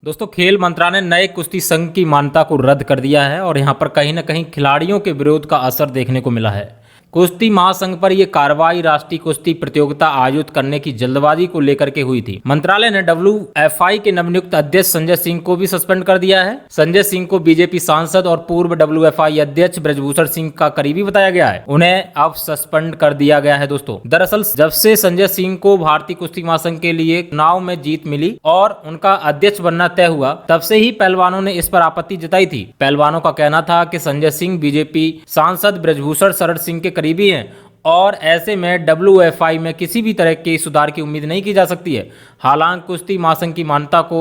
दोस्तों, खेल मंत्रालय ने नए कुश्ती संघ की मान्यता को रद्द कर दिया है और यहां पर कहीं ना कहीं खिलाड़ियों के विरोध का असर देखने को मिला है। कुश्ती महासंघ पर यह कार्रवाई राष्ट्रीय कुश्ती प्रतियोगिता आयोजित करने की जल्दबाजी को लेकर के हुई थी। मंत्रालय ने WFI के नवनियुक्त अध्यक्ष संजय सिंह को भी सस्पेंड कर दिया है। संजय सिंह को बीजेपी सांसद और पूर्व WFI अध्यक्ष ब्रजभूषण सिंह का करीबी बताया गया है। उन्हें अब सस्पेंड कर दिया गया है। दोस्तों, दरअसल जब से संजय सिंह को भारतीय कुश्ती महासंघ के लिए चुनाव में जीत मिली और उनका अध्यक्ष बनना तय हुआ, तब से ही पहलवानों ने इस पर आपत्ति जताई थी। पहलवानों का कहना था कि संजय सिंह बीजेपी सांसद ब्रजभूषण शरण सिंह के करीबी हैं और ऐसे में WFI में किसी भी तरह के सुधार की उम्मीद नहीं की जा सकती है। हालांकि कुश्ती महासंघ की मान्यता को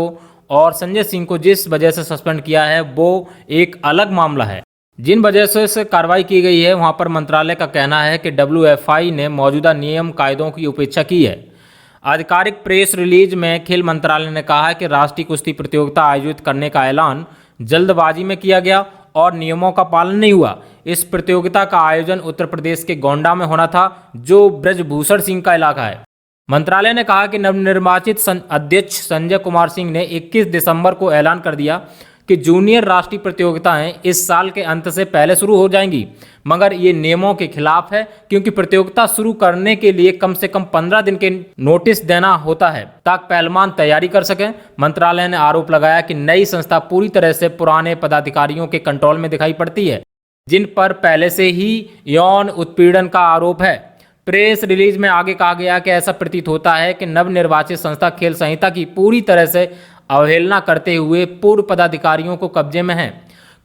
और संजय सिंह को जिस वजह से सस्पेंड किया है वो एक अलग मामला है। जिन वजह से कार्रवाई की गई है वहां पर मंत्रालय का कहना है कि WFI ने मौजूदा नियम कायदों की उपेक्षा की है। आधिकारिक प्रेस रिलीज में खेल मंत्रालय ने कहा है कि राष्ट्रीय कुश्ती प्रतियोगिता आयोजित करने का ऐलान जल्दबाजी में किया गया और नियमों का पालन नहीं हुआ। इस प्रतियोगिता का आयोजन उत्तर प्रदेश के गोंडा में होना था, जो ब्रजभूषण सिंह का इलाका है। मंत्रालय ने कहा कि नवनिर्वाचित अध्यक्ष संजय कुमार सिंह ने 21 दिसंबर को ऐलान कर दिया कि जूनियर राष्ट्रीय प्रतियोगिताएं इस साल के अंत से पहले शुरू हो जाएंगी, मगर ये नियमों के खिलाफ है क्योंकि प्रतियोगिता शुरू करने के लिए कम से कम 15 दिन के नोटिस देना होता है ताकि पहलवान तैयारी कर सकें। मंत्रालय ने आरोप लगाया कि नई संस्था पूरी तरह से पुराने पदाधिकारियों के कंट्रोल में दिखाई पड़ती है, जिन पर पहले से ही यौन उत्पीड़न का आरोप है। प्रेस रिलीज में आगे कहा गया कि ऐसा प्रतीत होता है कि नवनिर्वाचित संस्था खेल संहिता की पूरी तरह से अवहेलना करते हुए पूर्व पदाधिकारियों को कब्जे में है।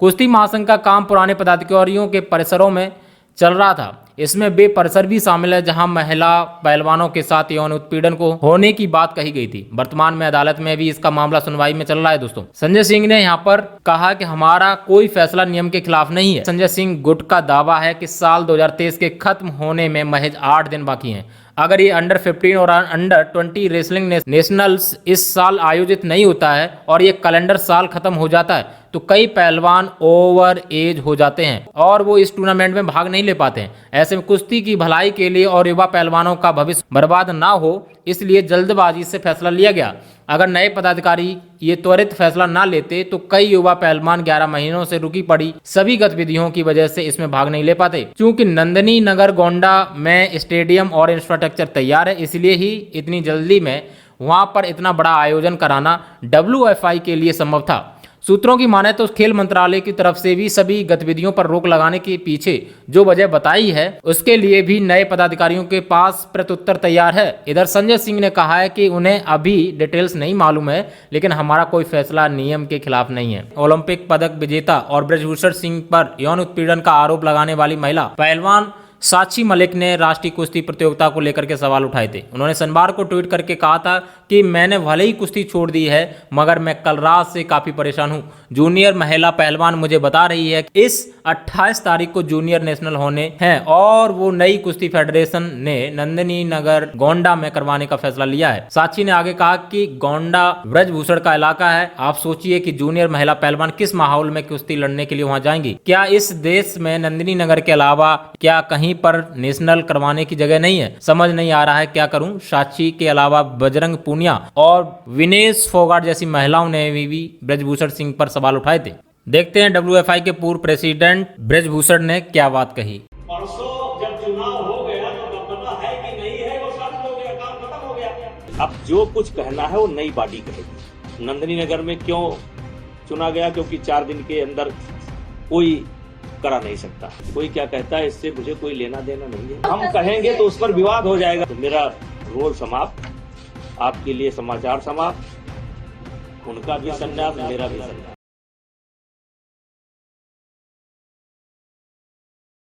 कुश्ती महासंघ का काम पुराने पदाधिकारियों के परिसरों में चल रहा था। इसमें वे परिसर भी शामिल है जहां महिला पहलवानों के साथ यौन उत्पीड़न को होने की बात कही गई थी। वर्तमान में अदालत में भी इसका मामला सुनवाई में चल रहा है। दोस्तों, संजय सिंह ने यहां पर कहा कि हमारा कोई फैसला नियम के खिलाफ नहीं है। संजय सिंह गुट का दावा है कि साल 2023 के खत्म होने में महज 8 दिन बाकी हैं। अगर ये अंडर 15 और अंडर 20 रेसलिंग नेशनल्स इस साल आयोजित नहीं होता है और ये कैलेंडर साल खत्म हो जाता है तो कई पहलवान ओवर एज हो जाते हैं और वो इस टूर्नामेंट में भाग नहीं ले पाते हैं। ऐसे में कुश्ती की भलाई के लिए और युवा पहलवानों का भविष्य बर्बाद ना हो, इसलिए जल्दबाजी से फैसला लिया गया। अगर नए पदाधिकारी ये त्वरित फैसला ना लेते तो कई युवा पहलवान 11 महीनों से रुकी पड़ी सभी गतिविधियों की वजह से इसमें भाग नहीं ले पाते। क्योंकि नंदिनी नगर गोंडा में स्टेडियम और इंफ्रास्ट्रक्चर तैयार है, इसलिए ही इतनी जल्दी में वहां पर इतना बड़ा आयोजन कराना WFI के लिए संभव था। सूत्रों की माने तो खेल मंत्रालय की तरफ से भी सभी गतिविधियों पर रोक लगाने के पीछे जो वजह बताई है उसके लिए भी नए पदाधिकारियों के पास प्रत्युत्तर तैयार है। इधर संजय सिंह ने कहा है कि उन्हें अभी डिटेल्स नहीं मालूम है, लेकिन हमारा कोई फैसला नियम के खिलाफ नहीं है। ओलंपिक पदक विजेता और ब्रजभूषण सिंह पर यौन उत्पीड़न का आरोप लगाने वाली महिला पहलवान साक्षी मलिक ने राष्ट्रीय कुश्ती प्रतियोगिता को लेकर के सवाल उठाए थे। उन्होंने शनिवार को ट्वीट करके कहा था कि मैंने भले ही कुश्ती छोड़ दी है मगर मैं कल रात से काफ़ी परेशान हूं। जूनियर महिला पहलवान मुझे बता रही है कि इस 28 तारीख को जूनियर नेशनल होने हैं और वो नई कुश्ती फेडरेशन ने नंदिनी नगर गोंडा में करवाने का फैसला लिया है। साक्षी ने आगे कहा कि गोंडा ब्रजभूषण का इलाका है। आप सोचिए कि जूनियर महिला पहलवान किस माहौल में कुश्ती लड़ने के लिए वहां जाएंगी। क्या इस देश में नंदिनी नगर के अलावा क्या कहीं पर नेशनल करवाने की जगह नहीं है? समझ नहीं आ रहा है क्या करूं। साक्षी के अलावा बजरंग पूनिया और विनेश फोगाट जैसी महिलाओं ने भी ब्रजभूषण सिंह पर सवाल उठाए थे। देखते हैं WFI के पूर्व प्रेसिडेंट ब्रजभूषण ने क्या बात कही। परसों जब चुनाव हो गया तो पता है कि नहीं है, वो खत्म हो गया, काम खत्म हो गया। अब जो कुछ कहना है वो नई बॉडी कहेगी। नंदिनी नगर में क्यों चुना गया? क्योंकि 4 दिन के अंदर कोई करा नहीं सकता। कोई क्या कहता है इससे मुझे कोई लेना देना नहीं है। हम कहेंगे तो उस पर विवाद हो जाएगा। तो मेरा रोल समाप्त, आपके लिए समाचार समाप्त, उनका भी संन्यास, मेरा भी संन्यास।